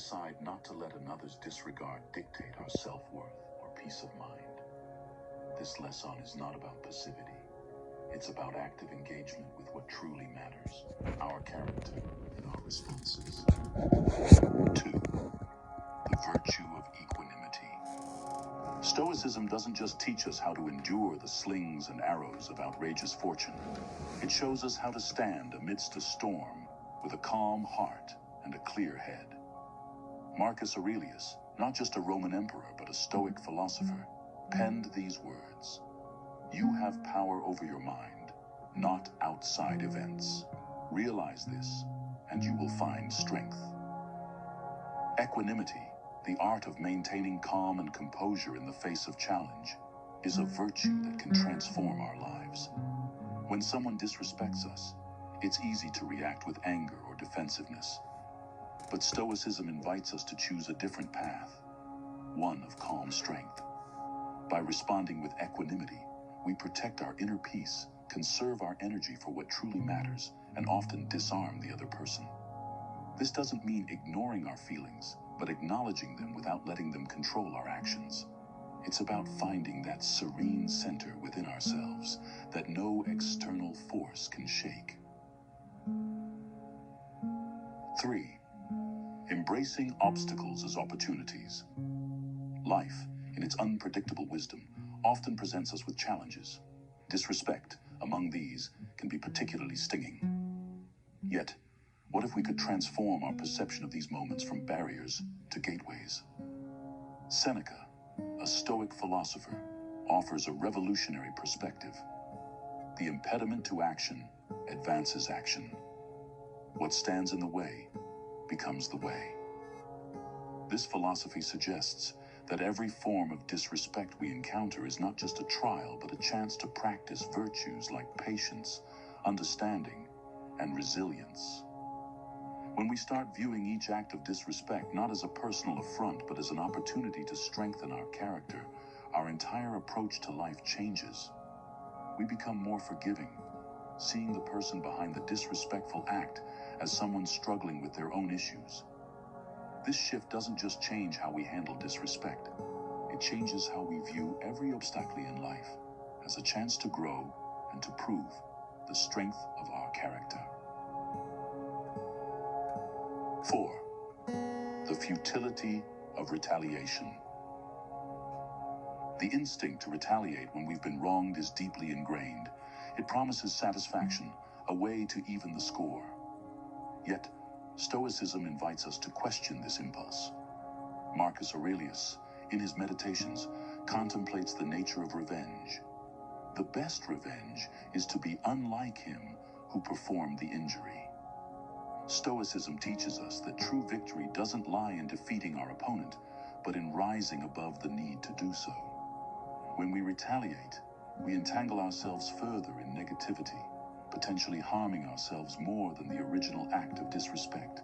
decide not to let another's disregard dictate our self-worth or peace of mind. This lesson is not about passivity. It's about active engagement with what truly matters, our character and our responses. 2. The virtue of equanimity. Stoicism doesn't just teach us how to endure the slings and arrows of outrageous fortune. It shows us how to stand amidst a storm with a calm heart and a clear head. Marcus Aurelius, not just a Roman emperor but a Stoic philosopher, penned these words: "You have power over your mind, not outside events. Realize this, and you will find strength." Equanimity, the art of maintaining calm and composure in the face of challenge, is a virtue that can transform our lives. When someone disrespects us, it's easy to react with anger or defensiveness. But Stoicism invites us to choose a different path, one of calm strength. By responding with equanimity, we protect our inner peace, conserve our energy for what truly matters, and often disarm the other person. This doesn't mean ignoring our feelings, but acknowledging them without letting them control our actions. It's about finding that serene center within ourselves that no external force can shake. 3. Embracing obstacles as opportunities. Life, in its unpredictable wisdom, often presents us with challenges. Disrespect, among these, can be particularly stinging. Yet, what if we could transform our perception of these moments from barriers to gateways? Seneca, a Stoic philosopher, offers a revolutionary perspective. The impediment to action advances action. What stands in the way becomes the way. This philosophy suggests that every form of disrespect we encounter is not just a trial, but a chance to practice virtues like patience, understanding, and resilience. When we start viewing each act of disrespect not as a personal affront, but as an opportunity to strengthen our character, our entire approach to life changes. We become more forgiving, seeing the person behind the disrespectful act as someone struggling with their own issues. This shift doesn't just change how we handle disrespect. It changes how we view every obstacle in life as a chance to grow and to prove the strength of our character. 4. The futility of retaliation. The instinct to retaliate when we've been wronged is deeply ingrained. It promises satisfaction, a way to even the score. Yet, Stoicism invites us to question this impulse. Marcus Aurelius, in his Meditations, contemplates the nature of revenge. The best revenge is to be unlike him who performed the injury. Stoicism teaches us that true victory doesn't lie in defeating our opponent, but in rising above the need to do so. When we retaliate, we entangle ourselves further in negativity, potentially harming ourselves more than the original act of disrespect.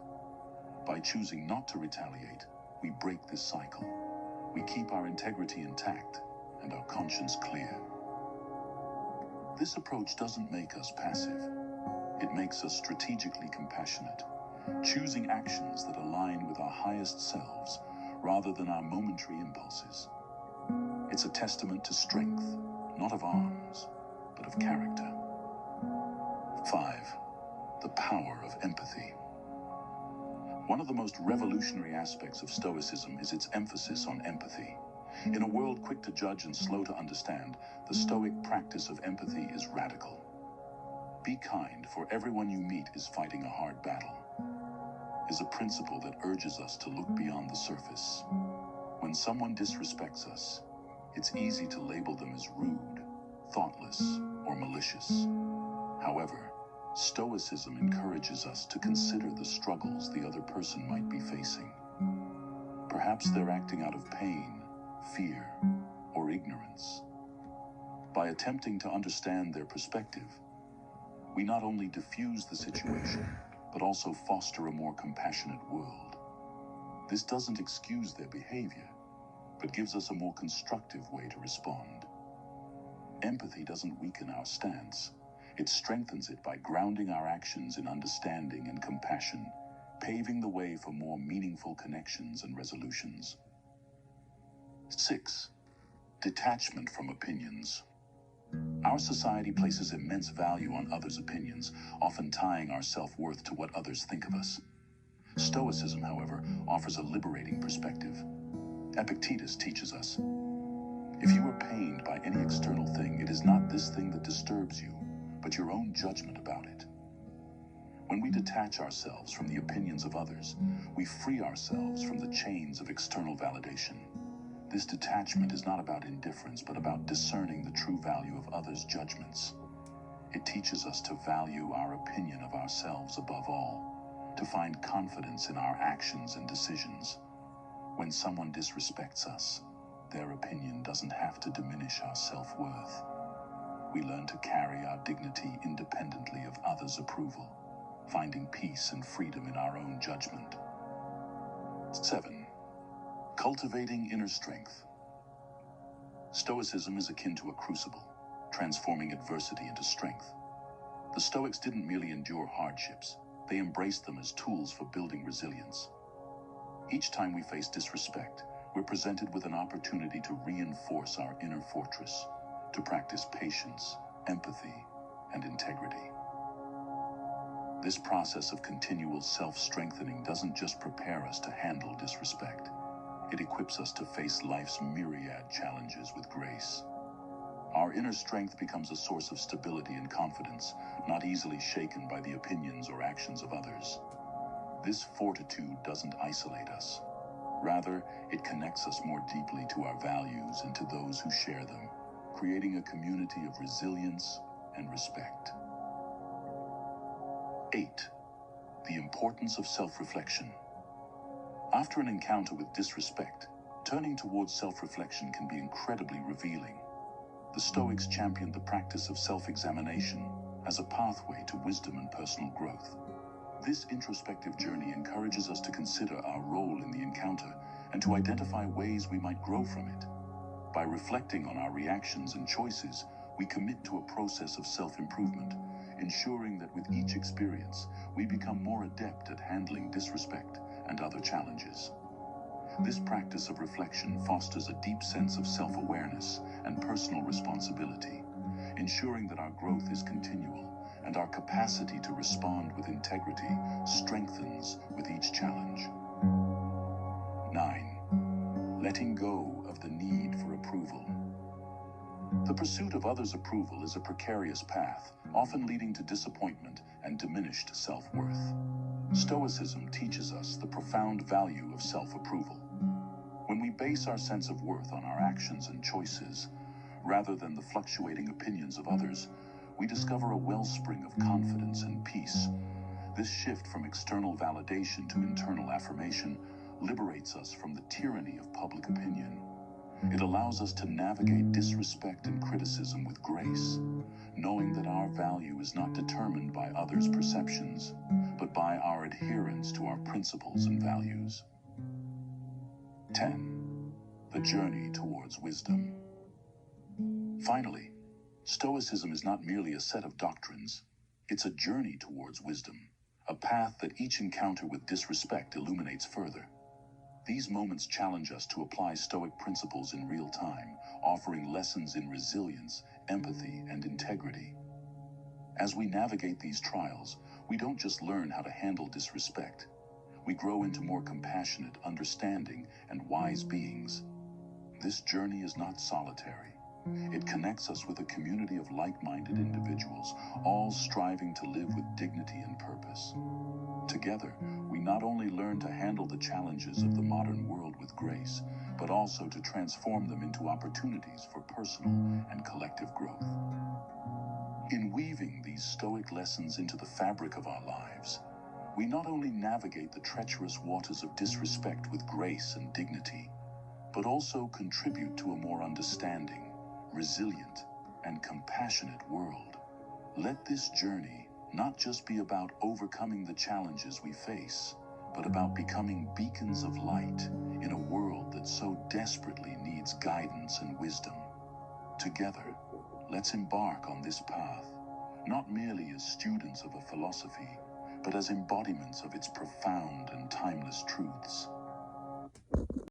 By choosing not to retaliate, we break this cycle. We keep our integrity intact and our conscience clear. This approach doesn't make us passive. It makes us strategically compassionate, choosing actions that align with our highest selves rather than our momentary impulses. It's a testament to strength, not of arms, but of character. 5. The power of empathy. One of the most revolutionary aspects of Stoicism is its emphasis on empathy. In a world quick to judge and slow to understand, the Stoic practice of empathy is radical. Be kind, for everyone you meet is fighting a hard battle, is a principle that urges us to look beyond the surface. When someone disrespects us, it's easy to label them as rude, thoughtless, or malicious. However, Stoicism encourages us to consider the struggles the other person might be facing. Perhaps they're acting out of pain, fear, or ignorance. By attempting to understand their perspective, we not only diffuse the situation, but also foster a more compassionate world. This doesn't excuse their behavior, but gives us a more constructive way to respond. Empathy doesn't weaken our stance. It strengthens it by grounding our actions in understanding and compassion, paving the way for more meaningful connections and resolutions. 6. Detachment from opinions. Our society places immense value on others' opinions, often tying our self-worth to what others think of us. Stoicism, however, offers a liberating perspective. Epictetus teaches us, if you are pained by any external thing, it is not this thing that disturbs you, but your own judgment about it. When we detach ourselves from the opinions of others, we free ourselves from the chains of external validation. This detachment is not about indifference, but about discerning the true value of others' judgments. It teaches us to value our opinion of ourselves above all, to find confidence in our actions and decisions. When someone disrespects us, their opinion doesn't have to diminish our self-worth. We learn to carry our dignity independently of others' approval, finding peace and freedom in our own judgment. 7. Cultivating inner strength. Stoicism is akin to a crucible, transforming adversity into strength. The Stoics didn't merely endure hardships, they embraced them as tools for building resilience. Each time we face disrespect, we're presented with an opportunity to reinforce our inner fortress, to practice patience, empathy, and integrity. This process of continual self-strengthening doesn't just prepare us to handle disrespect. It equips us to face life's myriad challenges with grace. Our inner strength becomes a source of stability and confidence, not easily shaken by the opinions or actions of others. This fortitude doesn't isolate us. Rather, it connects us more deeply to our values and to those who share them, creating a community of resilience and respect. 8. The importance of self-reflection. After an encounter with disrespect, turning towards self-reflection can be incredibly revealing. The Stoics championed the practice of self-examination as a pathway to wisdom and personal growth. This introspective journey encourages us to consider our role in the encounter and to identify ways we might grow from it. By reflecting on our reactions and choices, we commit to a process of self-improvement, ensuring that with each experience, we become more adept at handling disrespect and other challenges. This practice of reflection fosters a deep sense of self-awareness and personal responsibility, ensuring that our growth is continual and our capacity to respond with integrity strengthens with each challenge. 9. Letting go of the need for approval. The pursuit of others' approval is a precarious path, often leading to disappointment and diminished self-worth. Stoicism teaches us the profound value of self-approval. When we base our sense of worth on our actions and choices, rather than the fluctuating opinions of others, we discover a wellspring of confidence and peace. This shift from external validation to internal affirmation liberates us from the tyranny of public opinion. It allows us to navigate disrespect and criticism with grace, knowing that our value is not determined by others' perceptions, but by our adherence to our principles and values. 10. The journey towards wisdom. Finally, Stoicism is not merely a set of doctrines, it's a journey towards wisdom, a path that each encounter with disrespect illuminates further. These moments challenge us to apply Stoic principles in real time, offering lessons in resilience, empathy, and integrity. As we navigate these trials, we don't just learn how to handle disrespect. We grow into more compassionate, understanding, and wise beings. This journey is not solitary. It connects us with a community of like-minded individuals, all striving to live with dignity and purpose. Together, we not only learn to handle the challenges of the modern world with grace, but also to transform them into opportunities for personal and collective growth. In weaving these Stoic lessons into the fabric of our lives, we not only navigate the treacherous waters of disrespect with grace and dignity, but also contribute to a more understanding, resilient, and compassionate world. Let this journey not just be about overcoming the challenges we face, but about becoming beacons of light in a world that so desperately needs guidance and wisdom. Together, let's embark on this path, not merely as students of a philosophy, but as embodiments of its profound and timeless truths.